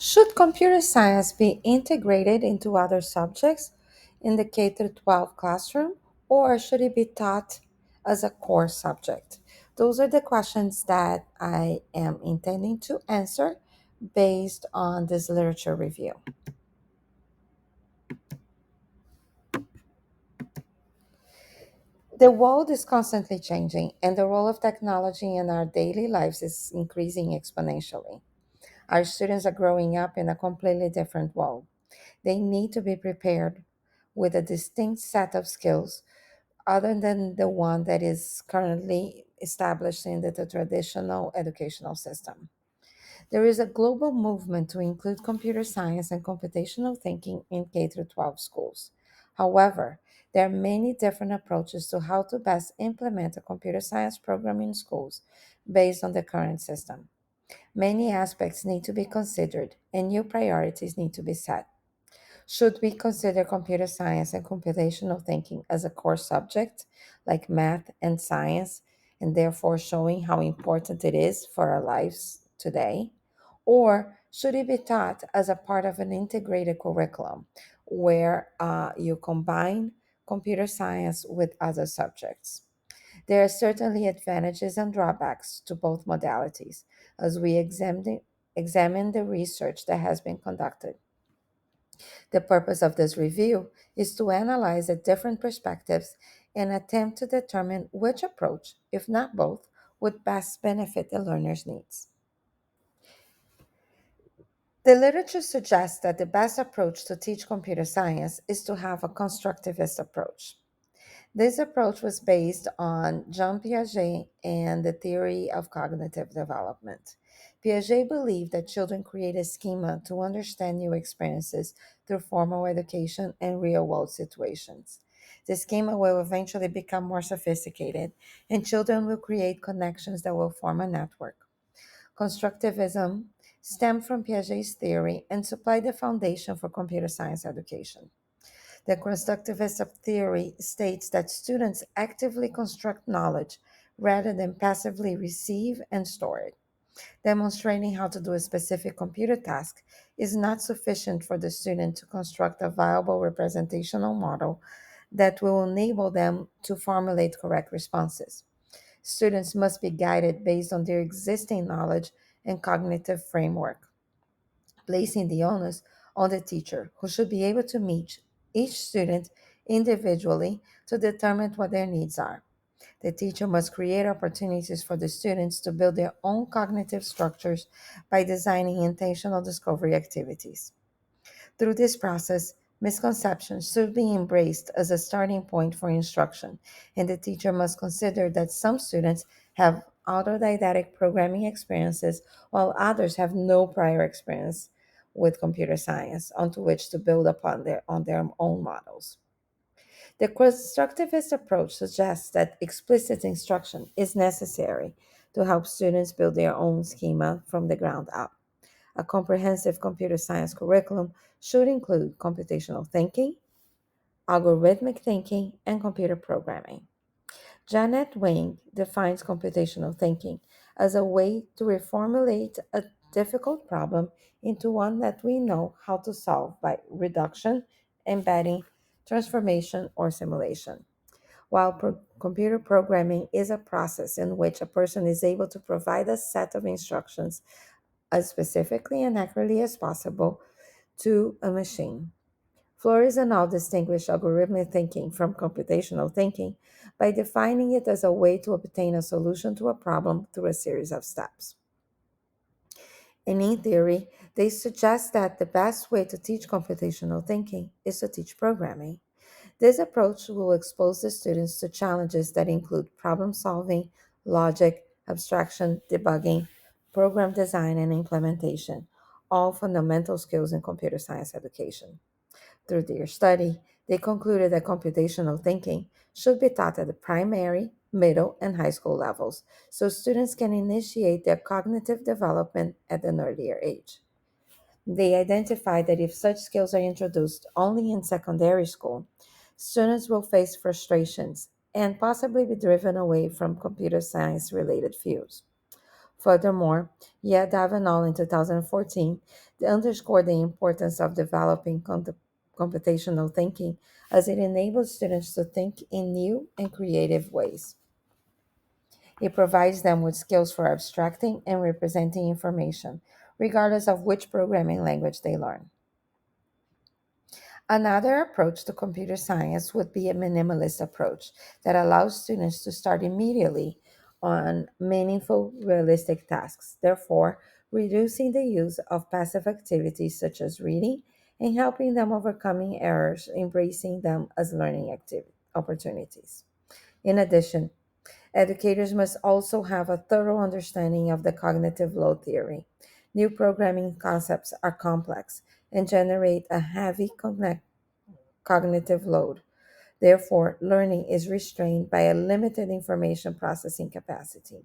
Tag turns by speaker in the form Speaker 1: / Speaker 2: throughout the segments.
Speaker 1: Should computer science be integrated into other subjects in the K through 12 classroom, or should it be taught as a core subject? Those are the questions that I am intending to answer based on this literature review. The world is constantly changing, and the role of technology in our daily lives is increasing exponentially. Our students are growing up in a completely different world. They need to be prepared with a distinct set of skills other than the one that is currently established in the traditional educational system. There is a global movement to include computer science and computational thinking in K through 12 schools. However, there are many different approaches to how to best implement a computer science program in schools based on the current system. Many aspects need to be considered and new priorities need to be set. Should we consider computer science and computational thinking as a core subject, like math and science, and therefore showing how important it is for our lives today? Or should it be taught as a part of an integrated curriculum where you combine computer science with other subjects? There are certainly advantages and drawbacks to both modalities as we examine the research that has been conducted. The purpose of this review is to analyze the different perspectives and attempt to determine which approach, if not both, would best benefit the learner's needs. The literature suggests that the best approach to teach computer science is to have a constructivist approach. This approach was based on Jean Piaget and the theory of cognitive development. Piaget believed that children create a schema to understand new experiences through formal education and real world situations. The schema will eventually become more sophisticated, and children will create connections that will form a network. Constructivism stemmed from Piaget's theory and supplied the foundation for computer science education. The constructivist theory states that students actively construct knowledge rather than passively receive and store it. Demonstrating how to do a specific computer task is not sufficient for the student to construct a viable representational model that will enable them to formulate correct responses. Students must be guided based on their existing knowledge and cognitive framework, placing the onus on the teacher, who should be able to meet each student individually to determine what their needs are. The teacher must create opportunities for the students to build their own cognitive structures by designing intentional discovery activities. Through this process, misconceptions should be embraced as a starting point for instruction, and the teacher must consider that some students have autodidactic programming experiences while others have no prior experience with computer science onto which to build upon on their own models. The constructivist approach suggests that explicit instruction is necessary to help students build their own schema from the ground up. A comprehensive computer science curriculum should include computational thinking, algorithmic thinking, and computer programming. Janet Wang defines computational thinking as a way to reformulate a difficult problem into one that we know how to solve by reduction, embedding, transformation, or simulation. While computer programming is a process in which a person is able to provide a set of instructions as specifically and accurately as possible to a machine. Flores and all distinguish algorithmic thinking from computational thinking by defining it as a way to obtain a solution to a problem through a series of steps. And in theory, they suggest that the best way to teach computational thinking is to teach programming. This approach will expose the students to challenges that include problem solving, logic, abstraction, debugging, program design, and implementation, all fundamental skills in computer science education. Through their study, they concluded that computational thinking should be taught at the primary, middle, and high school levels so students can initiate their cognitive development at an earlier age. They identified that if such skills are introduced only in secondary school, students will face frustrations and possibly be driven away from computer science related fields. Furthermore, Yet Davenall in 2014 underscored the importance of developing computational thinking as it enables students to think in new and creative ways. It provides them with skills for abstracting and representing information, regardless of which programming language they learn. Another approach to computer science would be a minimalist approach that allows students to start immediately on meaningful, realistic tasks, therefore, reducing the use of passive activities such as reading and helping them overcoming errors, embracing them as learning opportunities. In addition, educators must also have a thorough understanding of the cognitive load theory. New programming concepts are complex and generate a heavy cognitive load. Therefore, learning is restrained by a limited information processing capacity.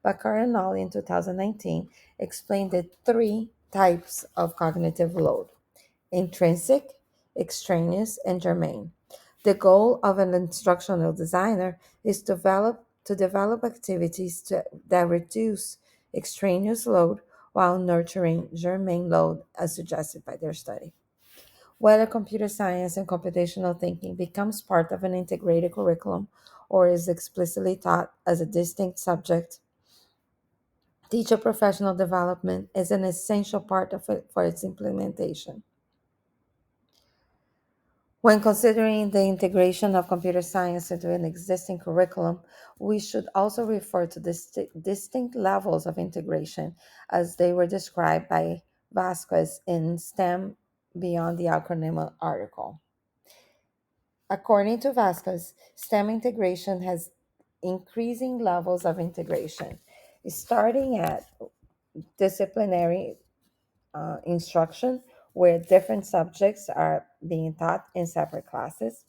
Speaker 1: Bakar and al. In 2019 explained the three types of cognitive load: intrinsic, extraneous, and germane. The goal of an instructional designer is to develop activities that reduce extraneous load while nurturing germane load as suggested by their study. Whether computer science and computational thinking becomes part of an integrated curriculum or is explicitly taught as a distinct subject, teacher professional development is an essential part of it for its implementation. When considering the integration of computer science into an existing curriculum, we should also refer to the distinct levels of integration as they were described by Vasquez in STEM Beyond the Acronym article. According to Vasquez, STEM integration has increasing levels of integration, starting at disciplinary instruction, where different subjects are being taught in separate classes.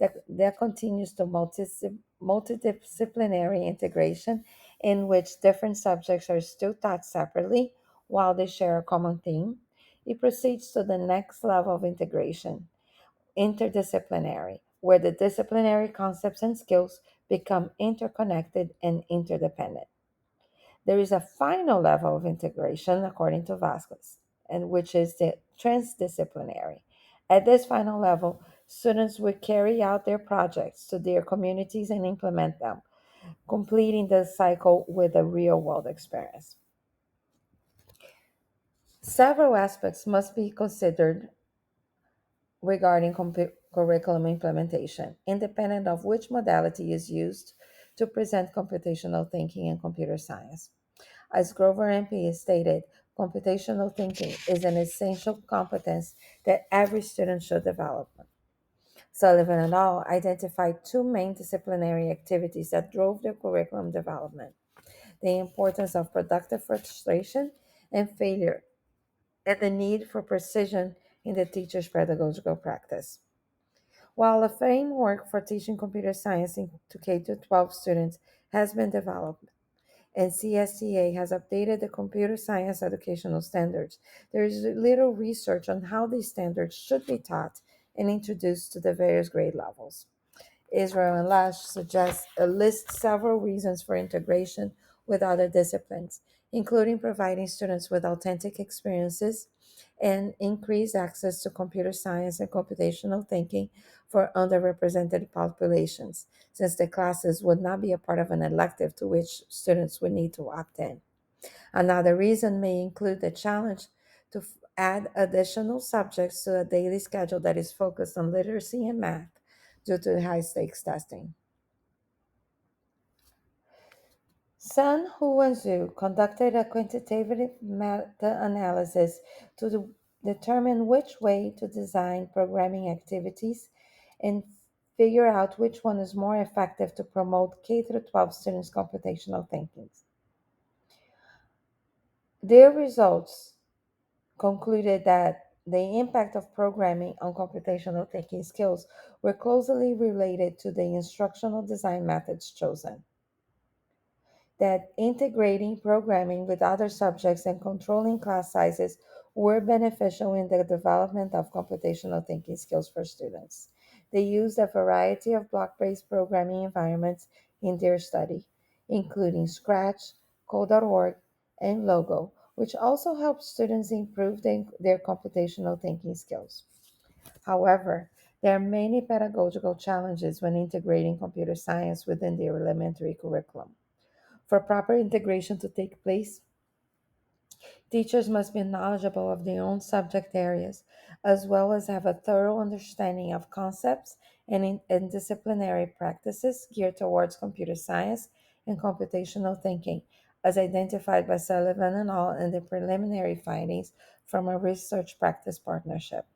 Speaker 1: That continues to multidisciplinary integration, in which different subjects are still taught separately while they share a common theme. It proceeds to the next level of integration, interdisciplinary, where the disciplinary concepts and skills become interconnected and interdependent. There is a final level of integration, according to Vasquez, and which is the transdisciplinary. At this final level, students will carry out their projects to their communities and implement them, completing the cycle with a real world experience. Several aspects must be considered regarding curriculum implementation, independent of which modality is used to present computational thinking and computer science. As Grover MP stated, computational thinking is an essential competence that every student should develop. Sullivan et al. Identified two main disciplinary activities that drove their curriculum development: the importance of productive frustration and failure, and the need for precision in the teacher's pedagogical practice. While a framework for teaching computer science to K 12 students has been developed, and CSTA has updated the computer science educational standards, there is little research on how these standards should be taught and introduced to the various grade levels. Israel and Lash suggest list several reasons for integration with other disciplines, including providing students with authentic experiences and increased access to computer science and computational thinking for underrepresented populations, since the classes would not be a part of an elective to which students would need to opt in. Another reason may include the challenge to add additional subjects to a daily schedule that is focused on literacy and math due to high stakes testing. Sun, Hu, and Zhu conducted a quantitative meta analysis to determine which way to design programming activities and figure out which one is more effective to promote K 12 students' computational thinking. Their results concluded that the impact of programming on computational thinking skills were closely related to the instructional design methods chosen, that integrating programming with other subjects and controlling class sizes were beneficial in the development of computational thinking skills for students. They used a variety of block based programming environments in their study, including Scratch, Code.org, and logo, which also helps students improve their computational thinking skills. However, there are many pedagogical challenges when integrating computer science within the elementary curriculum. For proper integration to take place, teachers must be knowledgeable of their own subject areas, as well as have a thorough understanding of concepts and disciplinary practices geared towards computer science and computational thinking, as identified by Sullivan and al. In the preliminary findings from a research practice partnership.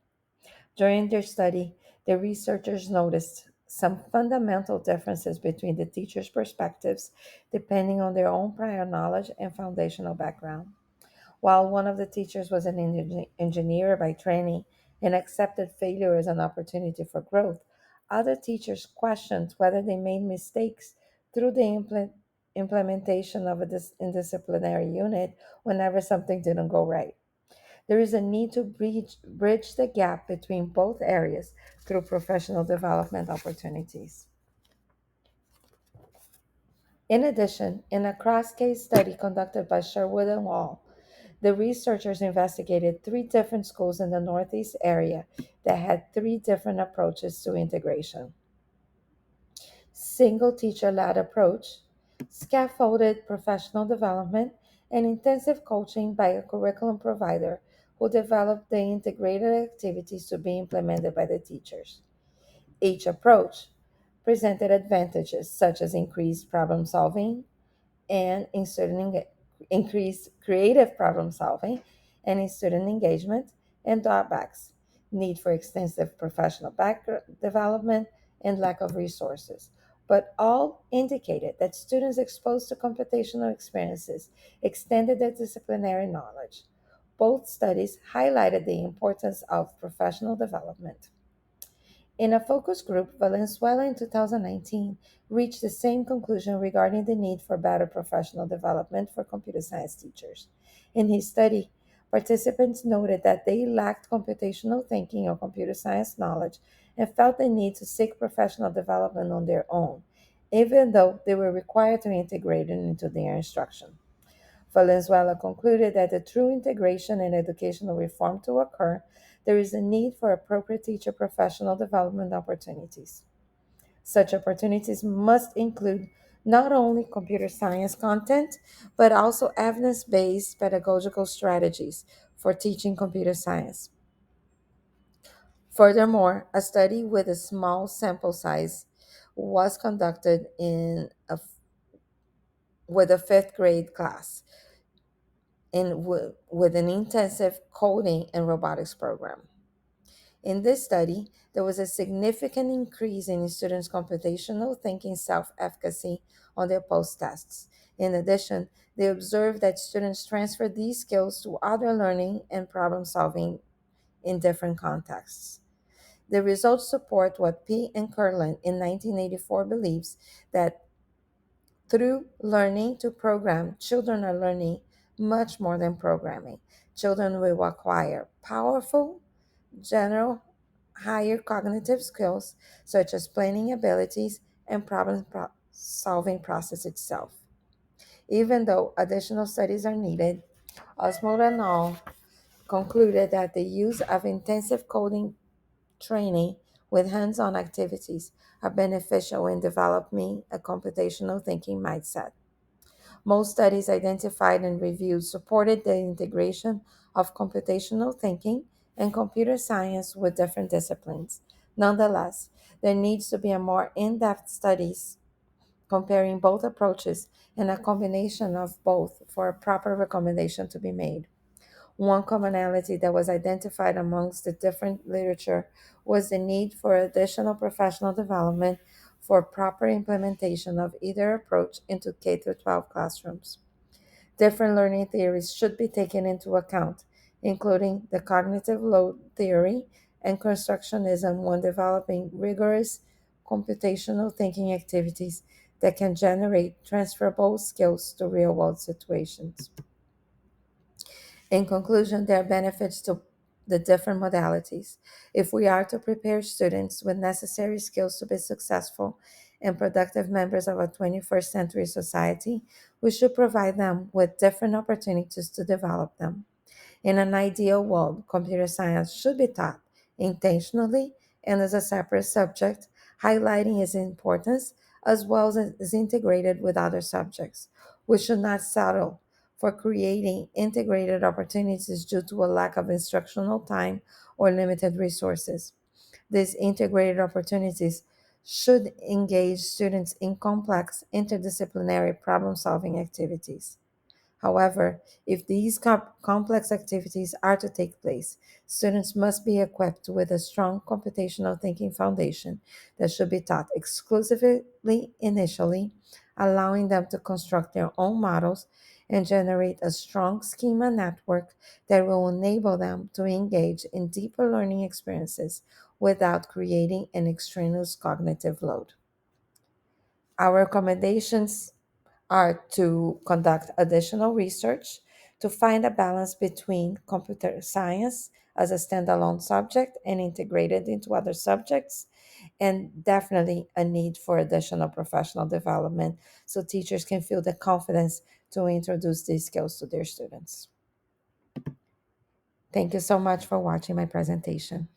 Speaker 1: During their study, the researchers noticed some fundamental differences between the teachers' perspectives depending on their own prior knowledge and foundational background. While one of the teachers was an engineer by training and accepted failure as an opportunity for growth, other teachers questioned whether they made mistakes through the implementation of a interdisciplinary unit whenever something didn't go right. There is a need to bridge the gap between both areas through professional development opportunities. In addition, in a cross case study conducted by Sherwood and Wall, the researchers investigated three different schools in the Northeast area that had three different approaches to integration: single teacher led approach, scaffolded professional development, and intensive coaching by a curriculum provider who developed the integrated activities to be implemented by the teachers. Each approach presented advantages such as increased problem solving, and in student increased creative problem solving and in student engagement, and drawbacks: need for extensive professional development and lack of resources. But all indicated that students exposed to computational experiences extended their disciplinary knowledge. Both studies highlighted the importance of professional development. In a focus group, Valenzuela in 2019 reached the same conclusion regarding the need for better professional development for computer science teachers. In his study, participants noted that they lacked computational thinking or computer science knowledge and felt the need to seek professional development on their own, even though they were required to integrate it into their instruction. Valenzuela concluded that the true integration and educational reform to occur, there is a need for appropriate teacher professional development opportunities. Such opportunities must include not only computer science content, but also evidence based pedagogical strategies for teaching computer science. Furthermore, a study with a small sample size was conducted with a fifth grade class with an intensive coding and robotics program. In this study, there was a significant increase in students' computational thinking self efficacy on their post tests. In addition, they observed that students transferred these skills to other learning and problem solving in different contexts. The results support what P. and Kurland in 1984 believes that through learning to program, children are learning much more than programming. Children will acquire powerful, general, higher cognitive skills such as planning abilities and solving process itself. Even though additional studies are needed, Osmond and al. Concluded that the use of intensive coding training with hands-on activities are beneficial in developing a computational thinking mindset. Most studies identified and reviewed supported the integration of computational thinking and computer science with different disciplines. Nonetheless, there needs to be a more in-depth studies comparing both approaches and a combination of both for a proper recommendation to be made. One commonality that was identified amongst the different literature was the need for additional professional development for proper implementation of either approach into K 12 classrooms. Different learning theories should be taken into account, including the cognitive load theory and constructionism when developing rigorous computational thinking activities that can generate transferable skills to real world situations. In conclusion, there are benefits to the different modalities. If we are to prepare students with necessary skills to be successful and productive members of a 21st century society, we should provide them with different opportunities to develop them. In an ideal world, computer science should be taught intentionally and as a separate subject, highlighting its importance as well as is integrated with other subjects. We should not settle for creating integrated opportunities due to a lack of instructional time or limited resources. These integrated opportunities should engage students in complex interdisciplinary problem solving activities. However, if these complex activities are to take place, students must be equipped with a strong computational thinking foundation that should be taught exclusively initially, allowing them to construct their own models and generate a strong schema network that will enable them to engage in deeper learning experiences without creating an extraneous cognitive load. Our recommendations are to conduct additional research to find a balance between computer science as a standalone subject and integrated into other subjects, and definitely a need for additional professional development so teachers can feel the confidence to introduce these skills to their students. Thank you so much for watching my presentation.